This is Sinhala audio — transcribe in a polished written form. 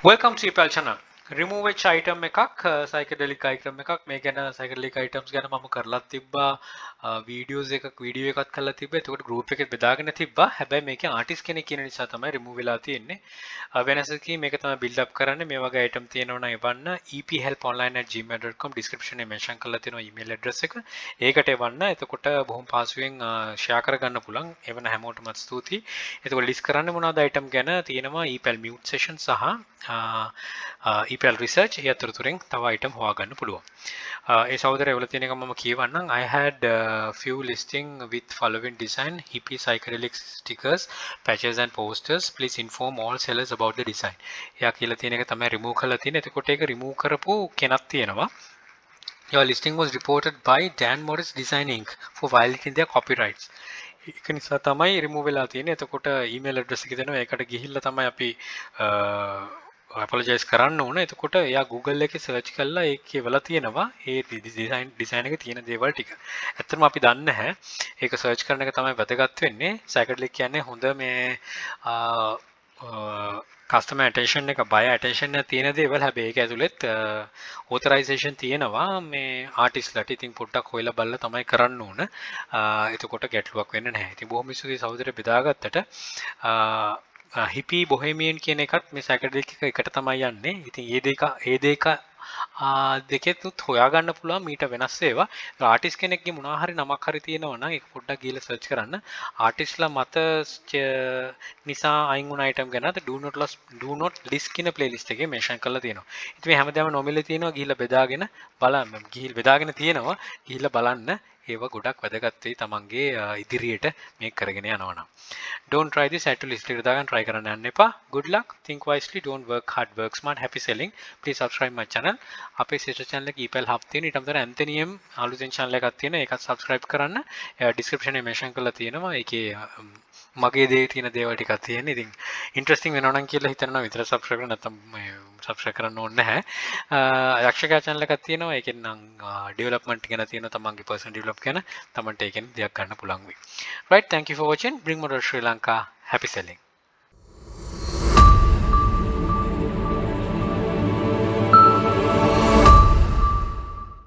Welcome to Ipal channel. Remove which item එකක් psychedelic item එකක් මේ ගැන psychedelic items ගැන මම කරලා තිබ්බා videos එකක් කරලා තිබ්බා. එතකොට group එකෙත් බෙදාගෙන තිබ්බා. හැබැයි මේකේ artist කෙනෙක් කියන නිසා තමයි remove වෙලා තියෙන්නේ. වෙනසකින් මේක තමයි build up කරන්නේ. මේ වගේ item තියෙනවා නම් එවන්න ephelponline@gmail.com description එකේ mention කරලා තියෙනවා email address එක. ඒකට එවන්න. එතකොට බොහොම පහසුවෙන් share කරගන්න පුළුවන්. එවන හැමෝටම ස්තුතියි. එතකොට list කරන්න මොනවද item ගැන තියෙනවා epel mute session සහ epel research ඒ අතරතුරෙන් තව item හොයාගන්න පුළුවන්. ඒ සහෝදරය වල තියෙන එක මම කියවන්නම්. I had few listing with following design hippie psychedelic stickers patches and posters. Please inform all sellers about the design. එයා කියලා තියෙන එක තමයි remove කරලා තියෙන්නේ. එතකොට ඒක remove කරපු කෙනක් තියෙනවා. Your listing was reported by Dan Morris Design Inc. for violating their copyrights. ඒක නිසා තමයි remove වෙලා තියෙන්නේ. එතකොට email address එක දෙනවා. ඒකට ගිහිල්ලා තමයි අපි apologize කරන්න ඕන. එතකොට එයා Google එකේ search කරලා ඒකේ වල තියෙනවා ඒ design එකේ තියෙන දේවල් ටික. ඇත්තටම අපි දන්නේ නැහැ. ඒක search කරන එක තමයි වැදගත් වෙන්නේ. Psychedelic කියන්නේ හොඳ මේ customer attention එක buyer attention එක තියෙන දේවල්. හැබැයි ඒක ඇතුළෙත් authorization තියෙනවා මේ artistලාට. ඉතින් පොඩ්ඩක් හොයලා බලලා තමයි කරන්න ඕන. එතකොට ගැටලුවක් වෙන්නේ නැහැ. ඉතින් බොහොම ස්තුතියි සහෝදරය බෙදාගත්තට. hippie bohemian කියන එකත් මේ psychedelic එක එකට තමයි යන්නේ. ඉතින් ඒ දෙක දෙකෙත් හොයාගන්න පුළුවන් මීට වෙනස් ඒවා. ආටිස්ට් කෙනෙක්ගේ මොනවා හරි නමක් හරි තියෙනවා නම් ඒක පොඩ්ඩක් ගිහලා සර්ච් කරන්න. ආටිස්ට්ලා මත නිසා අයින් වුණ item ගැන do not list කියන playlist එකේ mention කරලා තියෙනවා. ඉතින් මේ හැමදාම නොමිලේ තියෙනවා ගිහලා බෙදාගෙන බලන්න. ගිහලා බෙදාගෙන තියෙනවා ගිහලා බලන්න. ඒවා ගොඩක් වැදගත් වෙයි තමන්ගේ ඉදිරියට මේක කරගෙන යනවා නම්. Don't try this at list එකට දාගන්න try කරන්න යන්න එපා. Good luck. Think wisely. Don't work hard. Work smart. Happy selling. Please subscribe my channel. අපේ sister channel එකේ email hub තියෙන. ඊට අමතරව Anthonium අලුතෙන් channel එකක් තියෙන. ඒකත් subscribe කරන්න. description එකේ mention කරලා තියෙනවා. ඒකේ මගේ දේ තියෙන දේවල් ටිකක් තියෙන. ඉතින් interesting වෙනවා නම් කියලා හිතනවා විතර subscribe කරන්න නැත්නම් subscribe කරන්න ඕනේ නැහැ. යක්ෂකා channel එකක් තියෙනවා. ඒකෙන් නම් development ගැන තියෙනවා තමන්ගේ personal develop ගැන. තමන්ට ඒකෙන් දෙයක් ගන්න පුළුවන් වෙයි. Right, thank you for watching. Bring more to Sri Lanka. Happy selling.